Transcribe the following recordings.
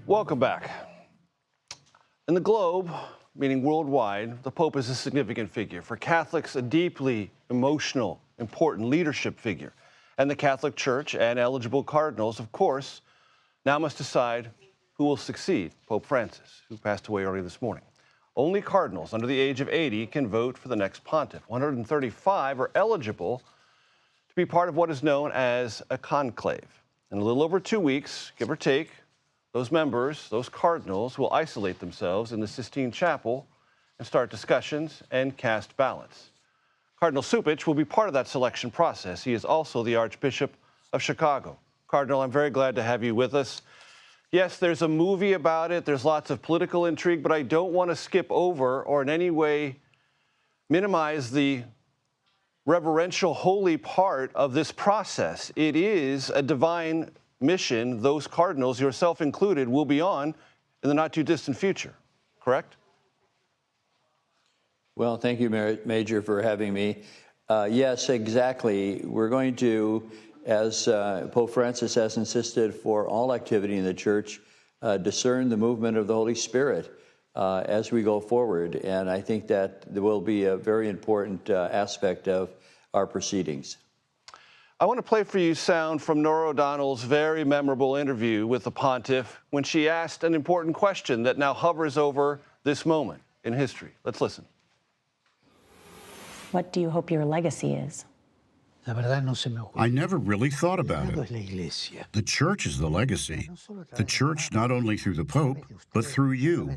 Welcome back. In the globe, meaning worldwide, the Pope is a significant figure. For Catholics, a deeply emotional, important leadership figure. And the Catholic Church and eligible cardinals, of course, now must decide who will succeed Pope Francis, who passed away early this morning. Only cardinals under the age of 80 can vote for the next pontiff. 135 are eligible to be part of what is known as a conclave. In a little over 2 weeks, give or take, those members, those cardinals, will isolate themselves in the Sistine Chapel and start discussions and cast ballots. Cardinal Cupich will be part of that selection process. He is also the Archbishop of Chicago. Cardinal, I'm very glad to have you with us. Yes, there's a movie about it. There's lots of political intrigue, but I don't want to skip over or in any way minimize the reverential, holy part of this process. It is a divine mission those cardinals, yourself included, will be on in the not-too-distant future, correct? Well, thank you, Major, for having me. Yes, exactly. We're going to, as Pope Francis has insisted for all activity in the Church, discern the movement of the Holy Spirit as we go forward. And I think that there will be a very important aspect of our proceedings. I want to play for you sound from Nora O'Donnell's very memorable interview with the pontiff when she asked an important question that now hovers over this moment in history. Let's listen. What do you hope your legacy is? I never really thought about it. The Church is the legacy. The Church not only through the Pope, but through you,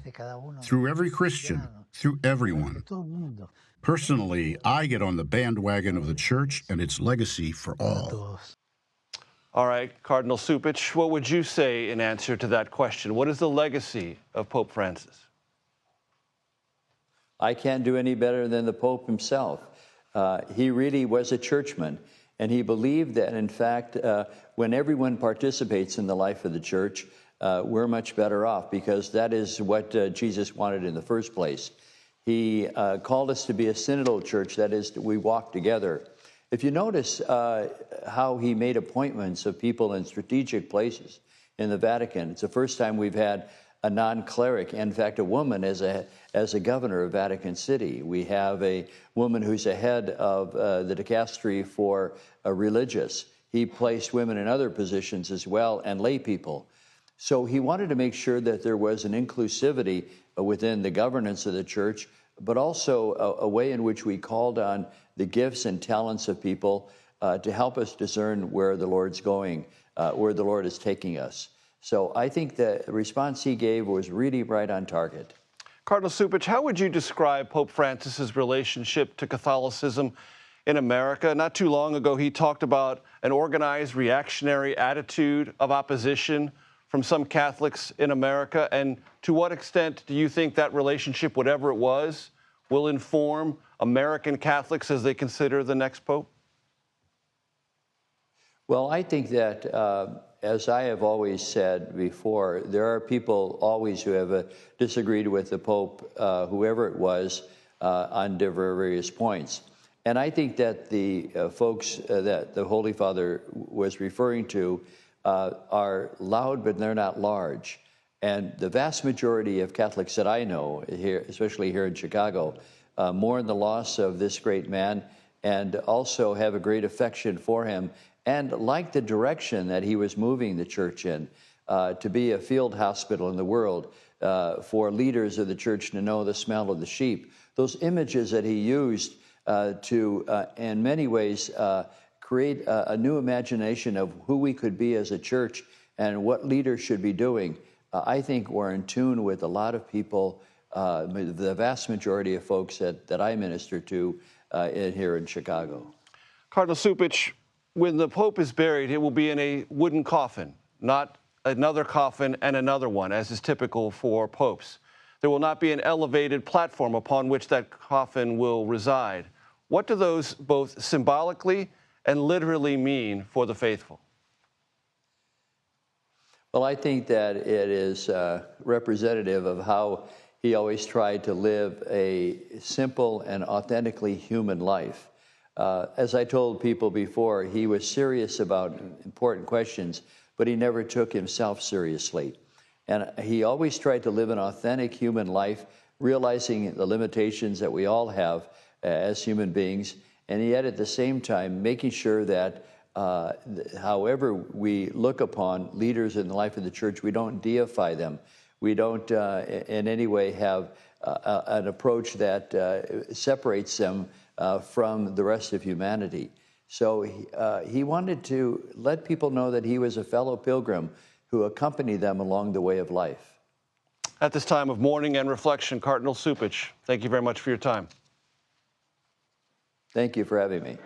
through every Christian, through everyone. Personally, I get on the bandwagon of the Church and its legacy for all. All right, Cardinal Cupich, what would you say in answer to that question? What is the legacy of Pope Francis? I can't do any better than the Pope himself. He really was a churchman, and he believed that, in fact, when everyone participates in the life of the Church, we're much better off, because that is what Jesus wanted in the first place. He called us to be a synodal church, that is, we walk together. If you notice how he made appointments of people in strategic places in the Vatican, it's the first time we've had a non-cleric, in fact, a woman as a governor of Vatican City. We have a woman who's a head of the dicastery for religious. He placed women in other positions as well, and lay people. So he wanted to make sure that there was an inclusivity within the governance of the Church, but also a way in which we called on the gifts and talents of people to help us discern where the Lord's going, where the Lord is taking us. So I think the response he gave was really right on target. Cardinal Cupich, how would you describe Pope Francis's relationship to Catholicism in America? Not too long ago, he talked about an organized reactionary attitude of opposition from some Catholics in America. And to what extent do you think that relationship, whatever it was, will inform American Catholics as they consider the next Pope? Well, I think that, as I have always said before, there are people always who have disagreed with the Pope, whoever it was, on various points. And I think that the folks that the Holy Father was referring to are loud, but they're not large. And the vast majority of Catholics that I know, here, especially here in Chicago, mourn the loss of this great man and also have a great affection for him and like the direction that he was moving the Church in, to be a field hospital in the world, for leaders of the Church to know the smell of the sheep. Those images that he used to, in many ways, create a new imagination of who we could be as a church and what leaders should be doing, I think we're in tune with a lot of people, the vast majority of folks that I minister to here in Chicago. Cardinal Cupich, when the Pope is buried, it will be in a wooden coffin, not another coffin and another one, as is typical for popes. There will not be an elevated platform upon which that coffin will reside. What do those both symbolically and literally mean for the faithful? Well, I think that it is representative of how he always tried to live a simple and authentically human life. As I told people before, he was serious about important questions, but he never took himself seriously. And he always tried to live an authentic human life, realizing the limitations that we all have as human beings, and yet at the same time making sure that however we look upon leaders in the life of the church, we don't deify them. We don't in any way have an approach that separates them from the rest of humanity. So he wanted to let people know that he was a fellow pilgrim who accompanied them along the way of life. At this time of mourning and reflection, Cardinal Cupich, thank you very much for your time. Thank you for having me.